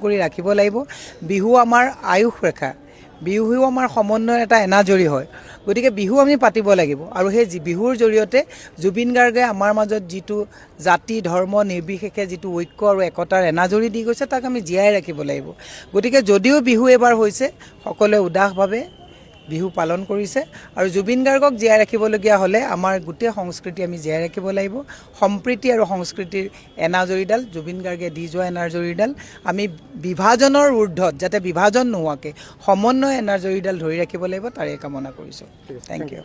কৰি ৰাখিব লাগিব। বিহু আমাৰ আয়ুস ৰেখা, বিহু আমাৰ সমন্বয়ৰ এটা এনাজৰী হয়। গতিকে বিহু আমি পাতিব লাগিব আৰু সেই বিহুৰ জৰিয়তে জুবিন গাৰ্গে আমাৰ মাজত যিটো জাতি ধৰ্ম নিৰ্বিশেষে যিটো ঐক্য আৰু একতাৰ এনাজৰী দি গৈছে তাক আমি জীয়াই ৰাখিব লাগিব। গতিকে যদিও বিহু এবাৰ হৈছে সকলোৱে উদাসভাৱে বিহু পালন কৰিছে আৰু জুবিন গাৰ্গক জীয়াই ৰাখিবলগীয়া হ'লে আমাৰ গোটেই সংস্কৃতি আমি জীয়াই ৰাখিব লাগিব। সম্প্ৰীতি আৰু সংস্কৃতিৰ এনাজৰীডাল জুবিন গাৰ্গে দি যোৱা এনাজৰীডাল আমি বিভাজনৰ ঊৰ্ধত যাতে বিভাজন নোহোৱাকৈ সমন্বয় এনাজৰীডাল ধৰি ৰাখিব লাগিব, তাৰে কামনা কৰিছোঁ। Thank U.